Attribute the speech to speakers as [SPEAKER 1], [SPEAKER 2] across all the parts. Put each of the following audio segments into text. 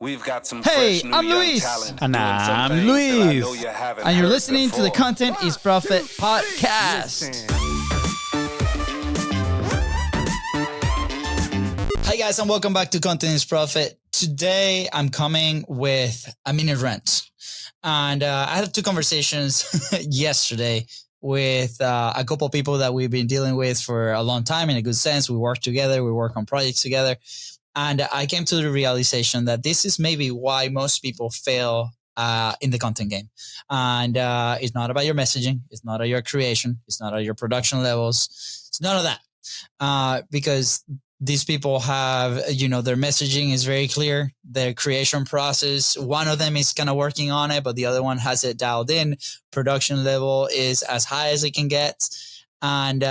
[SPEAKER 1] We've got some
[SPEAKER 2] Hey,
[SPEAKER 1] fresh new
[SPEAKER 2] I'm
[SPEAKER 1] young
[SPEAKER 2] Luis.
[SPEAKER 1] talent
[SPEAKER 2] And
[SPEAKER 1] doing some
[SPEAKER 2] I'm
[SPEAKER 1] things that I
[SPEAKER 2] Luis.
[SPEAKER 1] know you haven't
[SPEAKER 2] And you're
[SPEAKER 1] heard
[SPEAKER 2] listening to the
[SPEAKER 1] before.
[SPEAKER 2] Content is Profit podcast. Hi guys, and welcome back to Content is Profit. Today I'm coming with a mini rant. And I had two conversations yesterday with a couple of people that we've been dealing with for a long time in a good sense. We work together, we work on projects together. And I came to the realization that this is maybe why most people fail in the content game. And it's not about your messaging. It's not about your creation. It's not about your production levels. It's none of that. Because these people have, their messaging is very clear. Their creation process, one of them is kind of working on it, but the other one has it dialed in. Production level is as high as it can get. And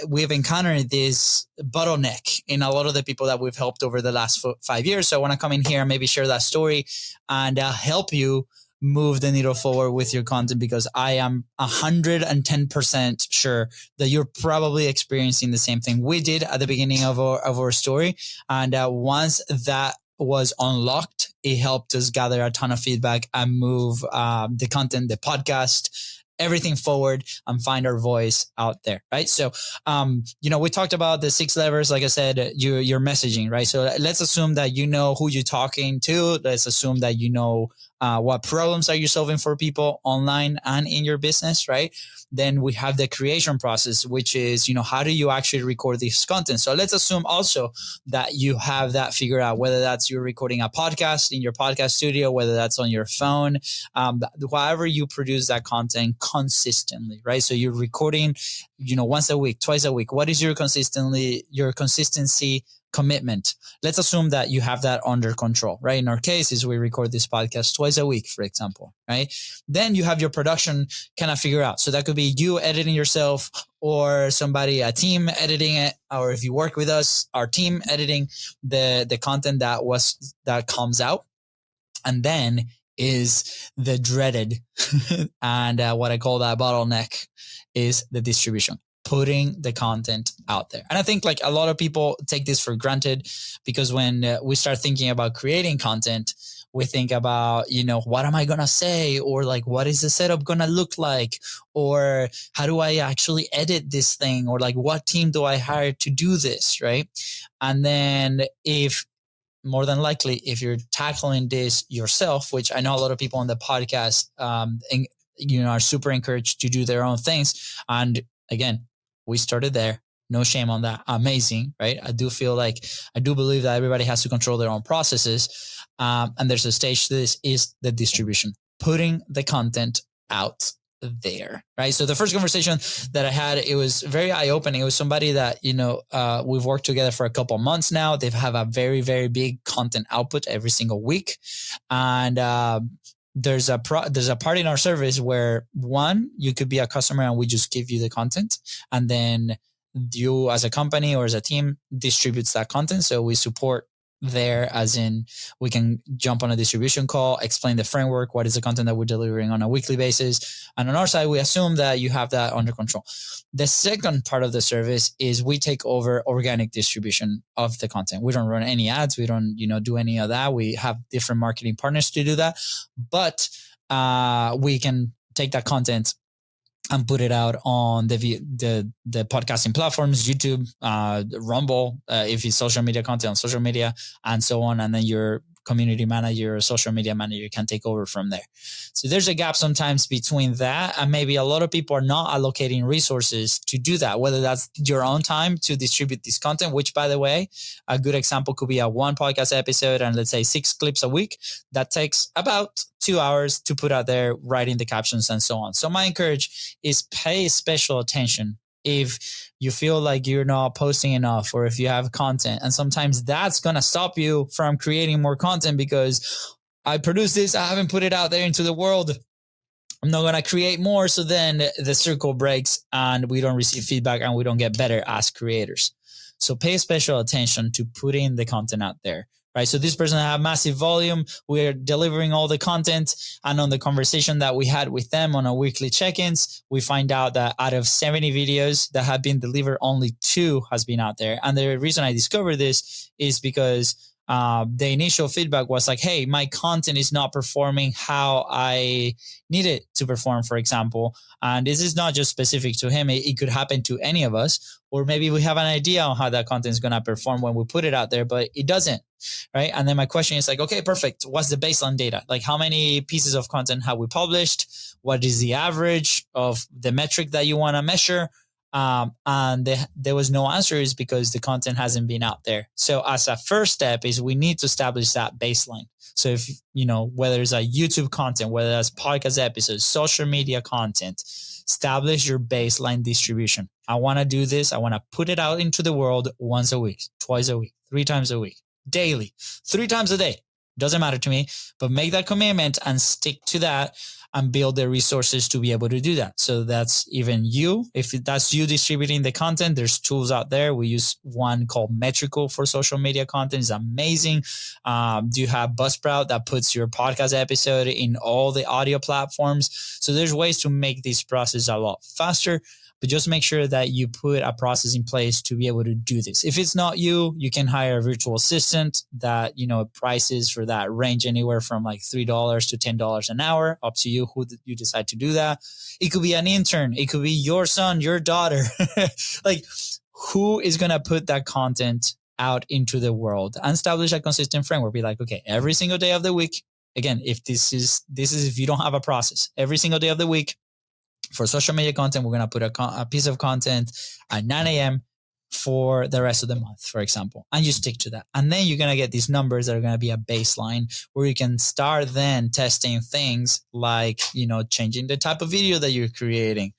[SPEAKER 2] we've encountered this bottleneck in a lot of the people that we've helped over the last 5 years. So I want to come in here and maybe share that story and help you move the needle forward with your content, because I am 110% sure that you're probably experiencing the same thing we did at the beginning of our story. And once that was unlocked, it helped us gather a ton of feedback and move the content, the podcast, everything forward and find our voice out there, right? So, we talked about the 6 levers, like I said, your messaging, right? So let's assume that you know who you're talking to. Let's assume that you know what problems are you solving for people online and in your business, right? Then we have the creation process, which is, how do you actually record this content? So let's assume also that you have that figured out, whether that's you're recording a podcast in your podcast studio, whether that's on your phone, however you produce that content consistently, right? So you're recording, once a week, twice a week. What is your consistency commitment? Let's assume that you have that under control, right? In our case is we record this podcast twice a week, for example, right? Then you have your production kind of figure out. So that could be you editing yourself or somebody, a team editing it. Or if you work with us, our team editing the content that comes out. And then is the dreaded and what I call that bottleneck is the distribution, putting the content out there. And I think like a lot of people take this for granted, because when we start thinking about creating content, we think about, what am I going to say? Or like, what is the setup going to look like? Or how do I actually edit this thing? Or like, what team do I hire to do this? Right. And then more than likely, if you're tackling this yourself, which I know a lot of people on the podcast, are super encouraged to do their own things. And again, we started there. No shame on that. Amazing, right? I do believe that everybody has to control their own processes. And there's a stage to this is the distribution, putting the content out there, right? So the first conversation that I had, it was very eye-opening. It was somebody that, we've worked together for a couple of months now. They have a very, very big content output every single week. And, there's a part in our service where you could be a customer and we just give you the content, and then you as a company or as a team distributes that content. So we support there, as in we can jump on a distribution call, explain the framework, what is the content that we're delivering on a weekly basis. And on our side, we assume that you have that under control. The second part of the service is we take over organic distribution of the content. We don't run any ads. We don't, do any of that. We have different marketing partners to do that, but we can take that content and put it out on the podcasting platforms, YouTube, Rumble, if it's social media content on social media, and so on. And then your community manager or social media manager can take over from there. So there's a gap sometimes between that, and maybe a lot of people are not allocating resources to do that, whether that's your own time to distribute this content, which, by the way, a good example could be a 1 podcast episode and let's say 6 clips a week. That takes about 2 hours to put out there, writing the captions and so on. So my encourage is pay special attention if you feel like you're not posting enough, or if you have content. And sometimes that's going to stop you from creating more content, because I produce this, I haven't put it out there into the world, I'm not going to create more. So then the circle breaks and we don't receive feedback and we don't get better as creators. So pay special attention to putting the content out there. Right. So this person have massive volume. We're delivering all the content. And on the conversation that we had with them on our weekly check-ins, we find out that out of 70 videos that have been delivered, only 2 has been out there. And the reason I discovered this is because the initial feedback was like, hey, my content is not performing how I need it to perform, for example. And this is not just specific to him. It could happen to any of us, or maybe we have an idea on how that content is going to perform when we put it out there, but it doesn't. Right. And then my question is like, okay, perfect. What's the baseline data? Like, how many pieces of content have we published? What is the average of the metric that you want to measure? And there was no answer, is because the content hasn't been out there. So as a first step is we need to establish that baseline. So if, whether it's a YouTube content, whether that's podcast episodes, social media content, establish your baseline distribution. I want to do this. I want to put it out into the world once a week, twice a week, 3 times a week, daily, 3 times a day. Doesn't matter to me, but make that commitment and stick to that and build the resources to be able to do that. So that's even you. If that's you distributing the content, there's tools out there. We use one called Metrical for social media content. It's amazing. You have Buzzsprout that puts your podcast episode in all the audio platforms. So there's ways to make this process a lot faster. But just make sure that you put a process in place to be able to do this. If it's not you, you can hire a virtual assistant that, prices for that range anywhere from like $3 to $10 an hour, up to you who you decide to do that. It could be an intern. It could be your son, your daughter. Like, who is going to put that content out into the world and establish a consistent framework? Be like, okay, every single day of the week. Again, if this is if you don't have a process, every single day of the week, for social media content, we're going to put a piece of content at 9 a.m. for the rest of the month, for example, and you stick to that. And then you're going to get these numbers that are going to be a baseline where you can start then testing things like, changing the type of video that you're creating,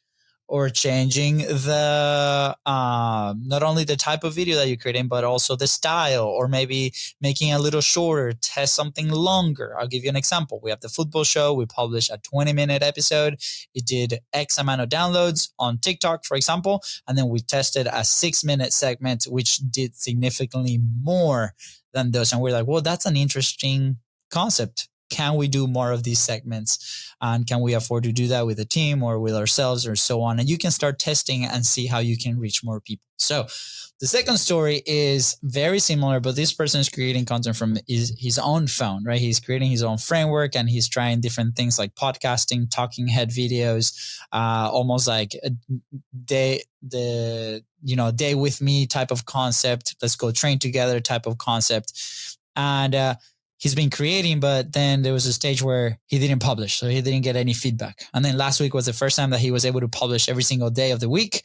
[SPEAKER 2] or changing the not only the type of video that you're creating, but also the style, or maybe making a little shorter, test something longer. I'll give you an example. We have the football show. We published a 20-minute episode. It did X amount of downloads on TikTok, for example. And then we tested a 6-minute segment, which did significantly more than those. And we're like, well, that's an interesting concept. Can we do more of these segments? And can we afford to do that with a team or with ourselves or so on? And you can start testing and see how you can reach more people. So the second story is very similar, but this person is creating content from his own phone, right? He's creating his own framework and he's trying different things like podcasting, talking head videos, almost like a day with me type of concept. Let's go train together type of concept. And, he's been creating, but then there was a stage where he didn't publish. So he didn't get any feedback. And then last week was the first time that he was able to publish every single day of the week.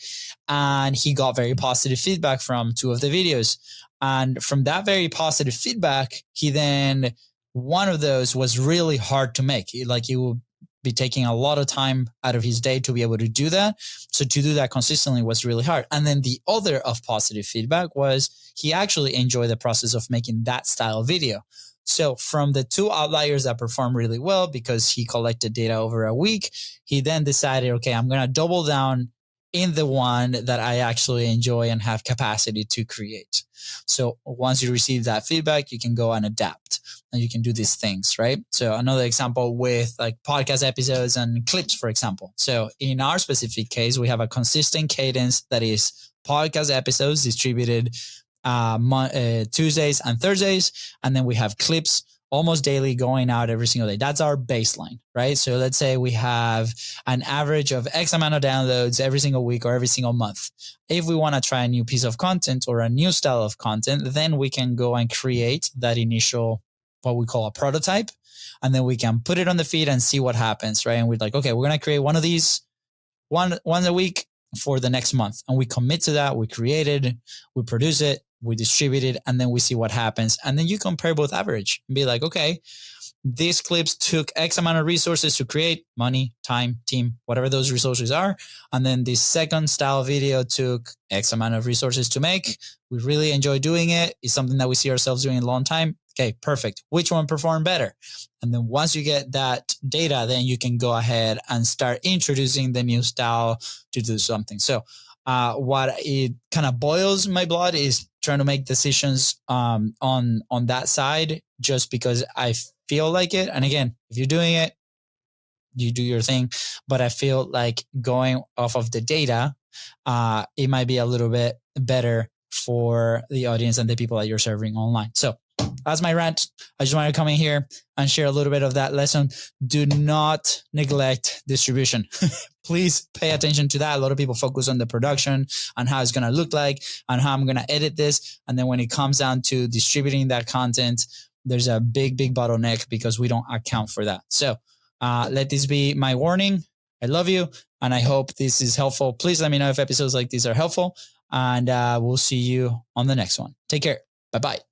[SPEAKER 2] And he got very positive feedback from 2 of the videos. And from that very positive feedback, one of those was really hard to make. He will be taking a lot of time out of his day to be able to do that. So to do that consistently was really hard. And then the other of positive feedback was he actually enjoyed the process of making that style video. So from the 2 outliers that performed really well, because he collected data over a week, he then decided, okay, I'm going to double down in the one that I actually enjoy and have capacity to create. So once you receive that feedback, you can go and adapt and you can do these things, right? So another example with like podcast episodes and clips, for example. So in our specific case, we have a consistent cadence that is podcast episodes distributed Tuesdays and Thursdays. And then we have clips almost daily going out every single day. That's our baseline, right? So let's say we have an average of X amount of downloads every single week or every single month. If we want to try a new piece of content or a new style of content, then we can go and create that initial, what we call a prototype. And then we can put it on the feed and see what happens, right? And we're like, okay, we're going to create one of these once a week for the next month. And we commit to that. We create it, we produce it, we distribute it, and then we see what happens. And then you compare both average and be like, okay, these clips took X amount of resources to create, money, time, team, whatever those resources are. And then this second style video took X amount of resources to make. We really enjoy doing it. It's something that we see ourselves doing a long time. Okay, perfect. Which one performed better? And then once you get that data, then you can go ahead and start introducing the new style to do something. So what it kind of boils my blood is trying to make decisions on that side just because I feel like it. And again, if you're doing it, you do your thing. But I feel like going off of the data, it might be a little bit better for the audience and the people that you're serving online. So that's my rant. I just wanted to come in here and share a little bit of that lesson. Do not neglect distribution. Please pay attention to that. A lot of people focus on the production and how it's going to look like and how I'm going to edit this. And then when it comes down to distributing that content, there's a big bottleneck because we don't account for that. So let this be my warning. I love you, and I hope this is helpful. Please let me know if episodes like these are helpful, and we'll see you on the next one. Take care. Bye-bye.